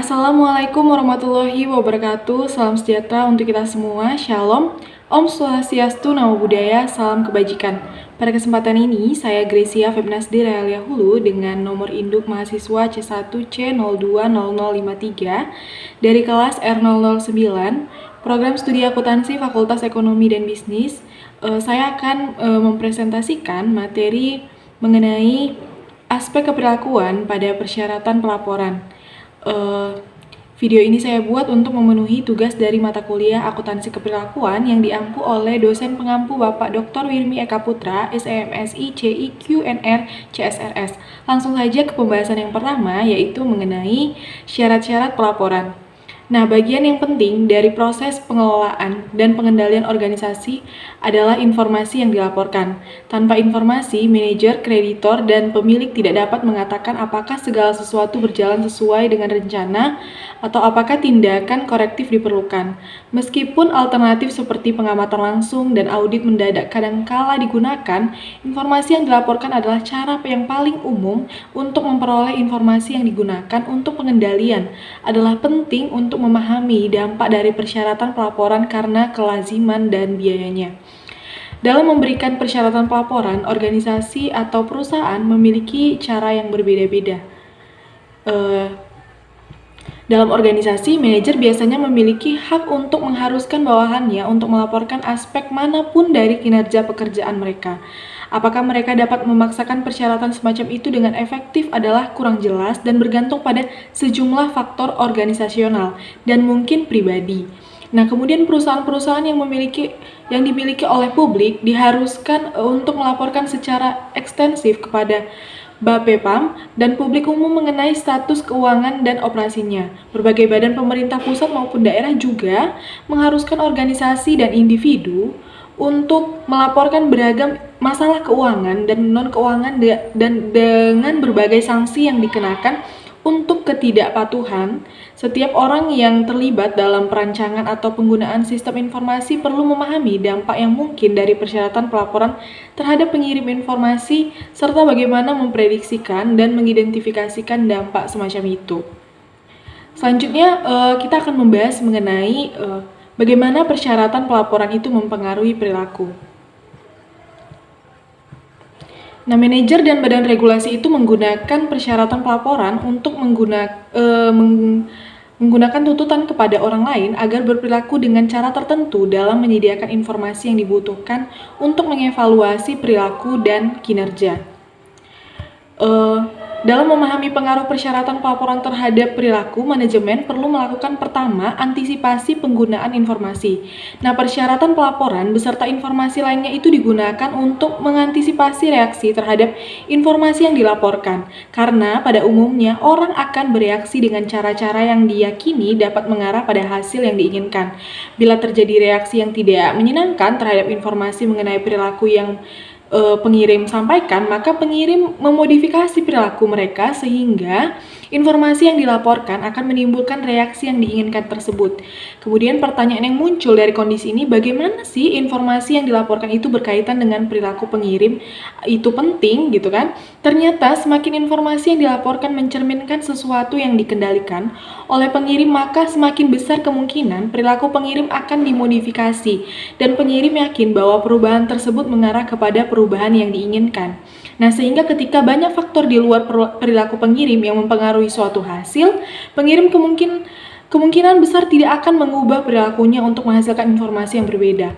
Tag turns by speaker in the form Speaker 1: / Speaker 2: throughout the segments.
Speaker 1: Assalamualaikum warahmatullahi wabarakatuh. Salam sejahtera untuk kita semua. Shalom. Om Swastiastu, Namo Buddhaya, salam kebajikan. Pada kesempatan ini, saya Gracia Febnasdi Realia Hulu dengan nomor induk mahasiswa C1C020053 dari kelas R009, program studi akuntansi Fakultas Ekonomi dan Bisnis. Saya akan mempresentasikan materi mengenai aspek keperilakuan pada persyaratan pelaporan. Video ini saya buat untuk memenuhi tugas dari mata kuliah akuntansi keperilakuan yang diampu oleh dosen pengampu Bapak Dr. Wirmi Eka Putra, SEMSI CIQNR CSRS. Langsung saja ke pembahasan yang pertama, yaitu mengenai syarat-syarat pelaporan. Nah, bagian yang penting dari proses pengelolaan dan pengendalian organisasi adalah informasi yang dilaporkan. Tanpa informasi, manajer, kreditor, dan pemilik tidak dapat mengatakan apakah segala sesuatu berjalan sesuai dengan rencana atau apakah tindakan korektif diperlukan. Meskipun alternatif seperti pengamatan langsung dan audit mendadak kadangkala digunakan, informasi yang dilaporkan adalah cara yang paling umum untuk memperoleh informasi yang digunakan untuk pengendalian adalah penting untuk memahami dampak dari persyaratan pelaporan karena kelaziman dan biayanya. Dalam memberikan persyaratan pelaporan, organisasi atau perusahaan memiliki cara yang berbeda-beda. Dalam organisasi, manajer biasanya memiliki hak untuk mengharuskan bawahannya untuk melaporkan aspek manapun dari kinerja pekerjaan mereka. Apakah mereka dapat memaksakan persyaratan semacam itu dengan efektif adalah kurang jelas dan bergantung pada sejumlah faktor organisasional dan mungkin pribadi. Nah, kemudian perusahaan-perusahaan yang dimiliki oleh publik diharuskan untuk melaporkan secara ekstensif kepada Bapepam dan publik umum mengenai status keuangan dan operasinya. Berbagai badan pemerintah pusat maupun daerah juga mengharuskan organisasi dan individu untuk melaporkan beragam masalah keuangan dan non-keuangan dan dengan berbagai sanksi yang dikenakan untuk ketidakpatuhan. Setiap orang yang terlibat dalam perancangan atau penggunaan sistem informasi perlu memahami dampak yang mungkin dari persyaratan pelaporan terhadap pengirim informasi serta bagaimana memprediksikan dan mengidentifikasikan dampak semacam itu. Selanjutnya kita akan membahas mengenai bagaimana persyaratan pelaporan itu mempengaruhi perilaku. Nah, manajer dan badan regulasi itu menggunakan persyaratan pelaporan untuk menggunakan tuntutan kepada orang lain agar berperilaku dengan cara tertentu dalam menyediakan informasi yang dibutuhkan untuk mengevaluasi perilaku dan kinerja. Dalam memahami pengaruh persyaratan pelaporan terhadap perilaku, manajemen perlu melakukan pertama, antisipasi penggunaan informasi. Nah, persyaratan pelaporan beserta informasi lainnya itu digunakan untuk mengantisipasi reaksi terhadap informasi yang dilaporkan. Karena pada umumnya orang akan bereaksi dengan cara-cara yang diyakini dapat mengarah pada hasil yang diinginkan. Bila terjadi reaksi yang tidak menyenangkan terhadap informasi mengenai perilaku yang pengirim sampaikan, maka pengirim memodifikasi perilaku mereka sehingga informasi yang dilaporkan akan menimbulkan reaksi yang diinginkan tersebut. Kemudian pertanyaan yang muncul dari kondisi ini, bagaimana sih informasi yang dilaporkan itu berkaitan dengan perilaku pengirim? Itu penting gitu kan? Ternyata semakin informasi yang dilaporkan mencerminkan sesuatu yang dikendalikan oleh pengirim, maka semakin besar kemungkinan perilaku pengirim akan dimodifikasi dan pengirim yakin bahwa perubahan tersebut mengarah kepada perubahan yang diinginkan. Nah, sehingga ketika banyak faktor di luar perilaku pengirim yang mempengaruhi suatu hasil, pengirim kemungkinan besar tidak akan mengubah perilakunya untuk menghasilkan informasi yang berbeda.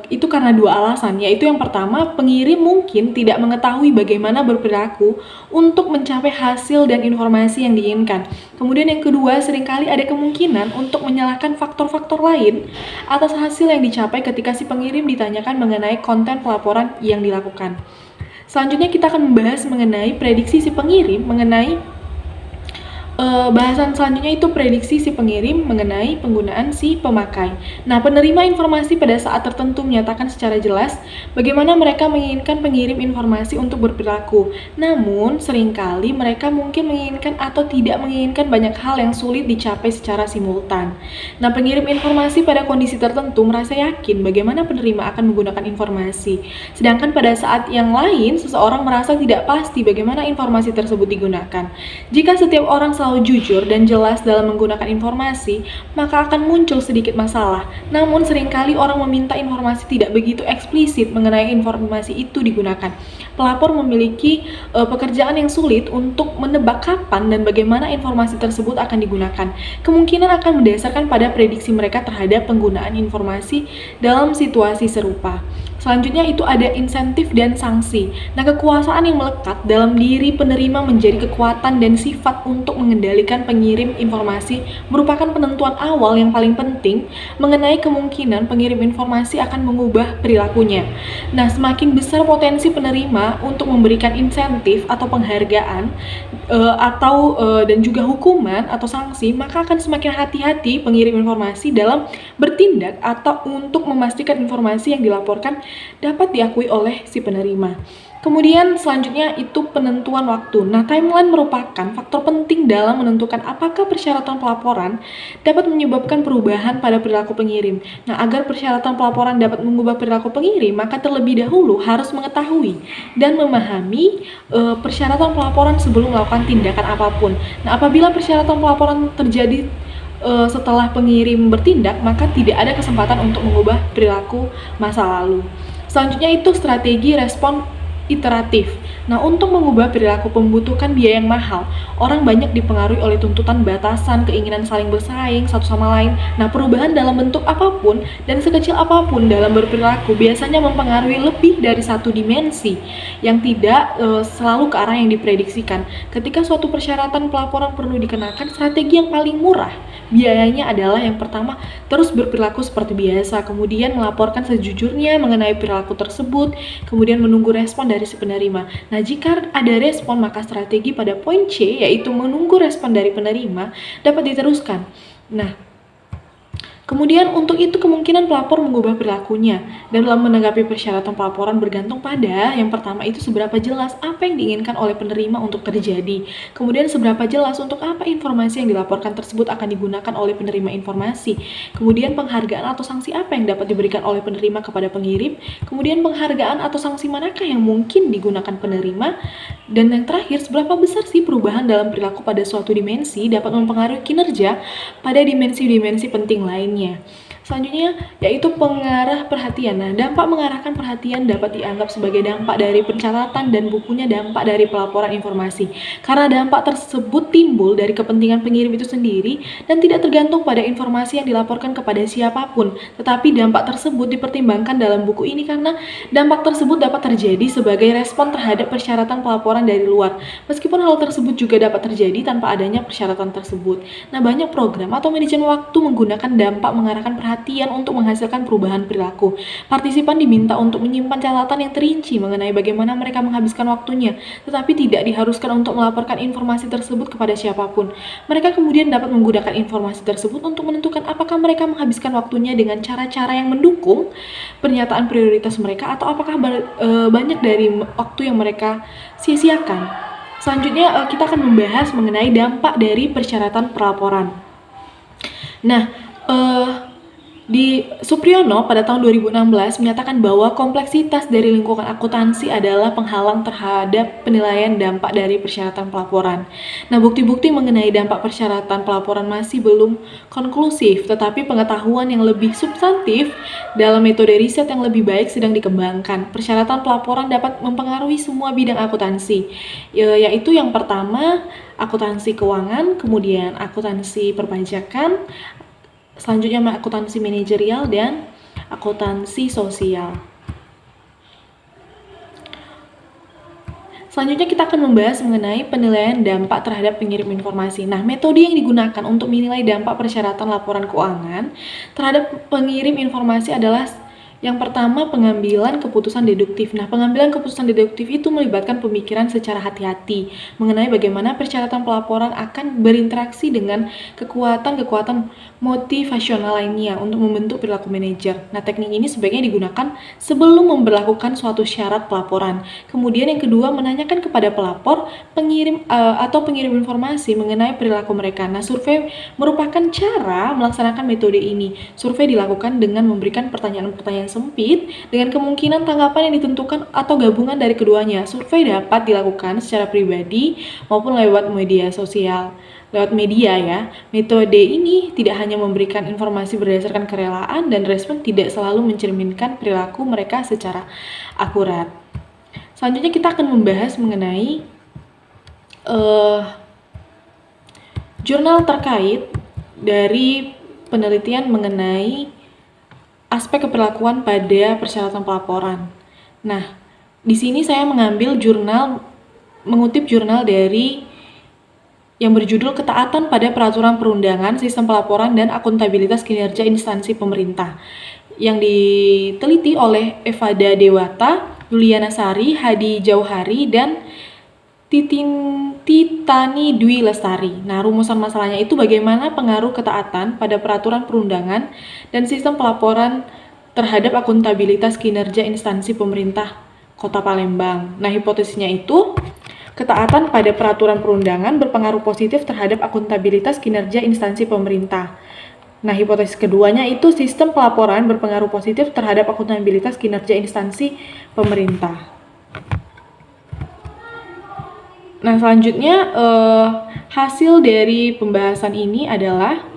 Speaker 1: Itu karena dua alasan, yaitu yang pertama, pengirim mungkin tidak mengetahui bagaimana berperilaku untuk mencapai hasil dan informasi yang diinginkan. Kemudian yang kedua, seringkali ada kemungkinan untuk menyalahkan faktor-faktor lain atas hasil yang dicapai ketika si pengirim ditanyakan mengenai konten pelaporan yang dilakukan. Selanjutnya kita akan membahas mengenai prediksi si pengirim mengenai bahasan selanjutnya itu prediksi si pengirim mengenai penggunaan si pemakai. Nah, penerima informasi pada saat tertentu menyatakan secara jelas bagaimana mereka menginginkan pengirim informasi untuk berperilaku. Namun, seringkali mereka mungkin menginginkan atau tidak menginginkan banyak hal yang sulit dicapai secara simultan. Nah, pengirim informasi pada kondisi tertentu merasa yakin bagaimana penerima akan menggunakan informasi. Sedangkan pada saat yang lain, seseorang merasa tidak pasti bagaimana informasi tersebut digunakan. Jika setiap orang selalu jujur dan jelas dalam menggunakan informasi, maka akan muncul sedikit masalah. Namun seringkali orang meminta informasi tidak begitu eksplisit mengenai informasi itu digunakan. Pelapor memiliki pekerjaan yang sulit untuk menebak kapan dan bagaimana informasi tersebut akan digunakan. Kemungkinan akan mendasarkan pada prediksi mereka terhadap penggunaan informasi dalam situasi serupa. Selanjutnya itu ada insentif dan sanksi. Nah, kekuasaan yang melekat dalam diri penerima menjadi kekuatan dan sifat untuk mengendalikan pengirim informasi merupakan penentuan awal yang paling penting mengenai kemungkinan pengirim informasi akan mengubah perilakunya. Nah, semakin besar potensi penerima untuk memberikan insentif atau penghargaan dan juga hukuman atau sanksi, maka akan semakin hati-hati pengirim informasi dalam bertindak atau untuk memastikan informasi yang dilaporkan dapat diakui oleh si penerima. Kemudian selanjutnya itu penentuan waktu. Nah, timeline merupakan faktor penting dalam menentukan apakah persyaratan pelaporan dapat menyebabkan perubahan pada perilaku pengirim. Nah, agar persyaratan pelaporan dapat mengubah perilaku pengirim, maka terlebih dahulu harus mengetahui dan memahami persyaratan pelaporan sebelum melakukan tindakan apapun. Nah, apabila persyaratan pelaporan terjadi setelah pengirim bertindak, maka tidak ada kesempatan untuk mengubah perilaku masa lalu. Selanjutnya itu strategi respon iteratif. Nah, untuk mengubah perilaku membutuhkan biaya yang mahal. Orang banyak dipengaruhi oleh tuntutan batasan, keinginan saling bersaing satu sama lain. Nah, perubahan dalam bentuk apapun dan sekecil apapun dalam berperilaku biasanya mempengaruhi lebih dari satu dimensi yang tidak selalu ke arah yang diprediksikan. Ketika suatu persyaratan pelaporan perlu dikenakan, strategi yang paling murah biayanya adalah yang pertama, terus berperilaku seperti biasa, kemudian melaporkan sejujurnya mengenai perilaku tersebut, kemudian menunggu respon dari si penerima. Nah, jika ada respon, maka strategi pada poin C, yaitu menunggu respon dari penerima, dapat diteruskan. Nah, kemudian untuk itu kemungkinan pelapor mengubah perilakunya, dan dalam menanggapi persyaratan pelaporan bergantung pada yang pertama itu seberapa jelas apa yang diinginkan oleh penerima untuk terjadi, kemudian seberapa jelas untuk apa informasi yang dilaporkan tersebut akan digunakan oleh penerima informasi, kemudian penghargaan atau sanksi apa yang dapat diberikan oleh penerima kepada pengirim, kemudian penghargaan atau sanksi manakah yang mungkin digunakan penerima, dan yang terakhir seberapa besar sih perubahan dalam perilaku pada suatu dimensi dapat mempengaruhi kinerja pada dimensi-dimensi penting lain. Selanjutnya yaitu pengarah perhatian. Nah, dampak mengarahkan perhatian dapat dianggap sebagai dampak dari pencatatan dan bukunya dampak dari pelaporan informasi. Karena dampak tersebut timbul dari kepentingan pengirim itu sendiri dan tidak tergantung pada informasi yang dilaporkan kepada siapapun. Tetapi dampak tersebut dipertimbangkan dalam buku ini karena dampak tersebut dapat terjadi sebagai respon terhadap persyaratan pelaporan dari luar. Meskipun hal tersebut juga dapat terjadi tanpa adanya persyaratan tersebut. Nah, banyak program atau manajemen waktu menggunakan dampak mengarahkan perhatian untuk menghasilkan perubahan perilaku. Partisipan diminta untuk menyimpan catatan yang terinci mengenai bagaimana mereka menghabiskan waktunya, tetapi tidak diharuskan untuk melaporkan informasi tersebut kepada siapapun. Mereka kemudian dapat menggunakan informasi tersebut untuk menentukan apakah mereka menghabiskan waktunya dengan cara-cara yang mendukung pernyataan prioritas mereka atau apakah banyak dari waktu yang mereka sia-siakan. Selanjutnya kita akan membahas mengenai dampak dari persyaratan pelaporan. Nah, di Supriyono pada tahun 2016 menyatakan bahwa kompleksitas dari lingkungan akuntansi adalah penghalang terhadap penilaian dampak dari persyaratan pelaporan. Nah, bukti-bukti mengenai dampak persyaratan pelaporan masih belum konklusif, tetapi pengetahuan yang lebih substantif dalam metode riset yang lebih baik sedang dikembangkan. Persyaratan pelaporan dapat mempengaruhi semua bidang akuntansi, yaitu yang pertama akuntansi keuangan, kemudian akuntansi perpajakan, selanjutnya akuntansi manajerial dan akuntansi sosial. Selanjutnya kita akan membahas mengenai penilaian dampak terhadap pengirim informasi. Nah, metode yang digunakan untuk menilai dampak persyaratan laporan keuangan terhadap pengirim informasi adalah yang pertama, pengambilan keputusan deduktif. Nah, pengambilan keputusan deduktif itu melibatkan pemikiran secara hati-hati mengenai bagaimana persyaratan pelaporan akan berinteraksi dengan kekuatan-kekuatan motivasional lainnya untuk membentuk perilaku manajer. Nah, teknik ini sebaiknya digunakan sebelum memberlakukan suatu syarat pelaporan. Kemudian yang kedua, menanyakan kepada pelapor, pengirim atau pengirim informasi mengenai perilaku mereka. Nah, survei merupakan cara melaksanakan metode ini. Survei dilakukan dengan memberikan pertanyaan-pertanyaan sempit dengan kemungkinan tanggapan yang ditentukan atau gabungan dari keduanya. Survei dapat dilakukan secara pribadi maupun lewat media sosial lewat media ya. Metode ini tidak hanya memberikan informasi berdasarkan kerelaan dan respon tidak selalu mencerminkan perilaku mereka secara akurat. Selanjutnya kita akan membahas mengenai jurnal terkait dari penelitian mengenai aspek keperlakuan pada persyaratan pelaporan. Nah, di sini saya mengutip jurnal dari yang berjudul Ketaatan pada Peraturan Perundangan, Sistem Pelaporan dan Akuntabilitas Kinerja Instansi Pemerintah, yang diteliti oleh Evada Dewata, Yuliana Sari, Hadi Jauhari, dan Titani Dwi Lestari. Nah, rumusan masalahnya itu bagaimana pengaruh ketaatan pada peraturan perundangan dan sistem pelaporan terhadap akuntabilitas kinerja instansi pemerintah Kota Palembang. Nah, hipotesisnya itu ketaatan pada peraturan perundangan berpengaruh positif terhadap akuntabilitas kinerja instansi pemerintah. Nah, hipotesis keduanya itu sistem pelaporan berpengaruh positif terhadap akuntabilitas kinerja instansi pemerintah. Nah, selanjutnya hasil dari pembahasan ini adalah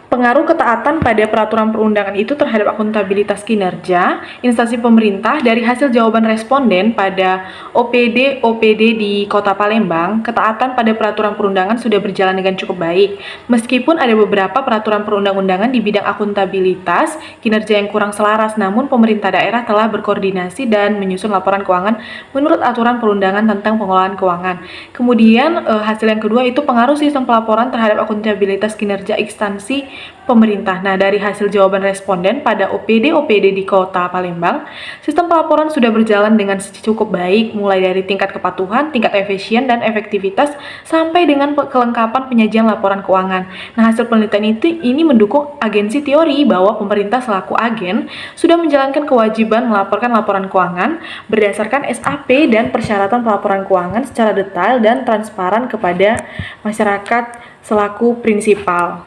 Speaker 1: pengaruh ketaatan pada peraturan perundangan itu terhadap akuntabilitas kinerja instansi pemerintah. Dari hasil jawaban responden pada OPD di Kota Palembang, ketaatan pada peraturan perundangan sudah berjalan dengan cukup baik. Meskipun ada beberapa peraturan perundang-undangan di bidang akuntabilitas kinerja yang kurang selaras, namun pemerintah daerah telah berkoordinasi dan menyusun laporan keuangan menurut aturan perundangan tentang pengelolaan keuangan. Kemudian hasil yang kedua itu pengaruh sistem pelaporan terhadap akuntabilitas kinerja instansi pemerintah. Nah, dari hasil jawaban responden pada OPD di Kota Palembang, sistem pelaporan sudah berjalan dengan cukup baik, mulai dari tingkat kepatuhan, tingkat efisien dan efektivitas, sampai dengan kelengkapan penyajian laporan keuangan. Nah, hasil penelitian ini mendukung agensi teori bahwa pemerintah selaku agen sudah menjalankan kewajiban melaporkan laporan keuangan berdasarkan SAP dan persyaratan pelaporan keuangan secara detail dan transparan kepada masyarakat selaku prinsipal.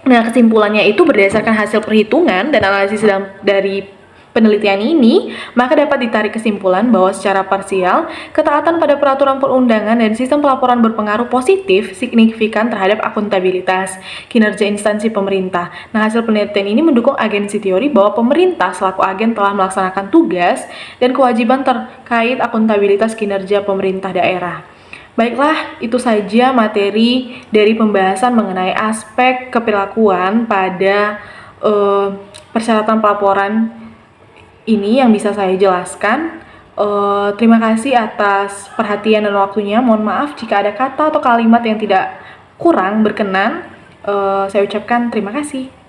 Speaker 1: Nah, kesimpulannya itu berdasarkan hasil perhitungan dan analisis dari penelitian ini, maka dapat ditarik kesimpulan bahwa secara parsial, ketaatan pada peraturan perundangan dan sistem pelaporan berpengaruh positif signifikan terhadap akuntabilitas kinerja instansi pemerintah. Nah, hasil penelitian ini mendukung agensi teori bahwa pemerintah selaku agen telah melaksanakan tugas dan kewajiban terkait akuntabilitas kinerja pemerintah daerah. Baiklah, itu saja materi dari pembahasan mengenai aspek keperilakuan pada persyaratan pelaporan ini yang bisa saya jelaskan. Terima kasih atas perhatian dan waktunya. Mohon maaf jika ada kata atau kalimat yang tidak kurang berkenan. Saya ucapkan terima kasih.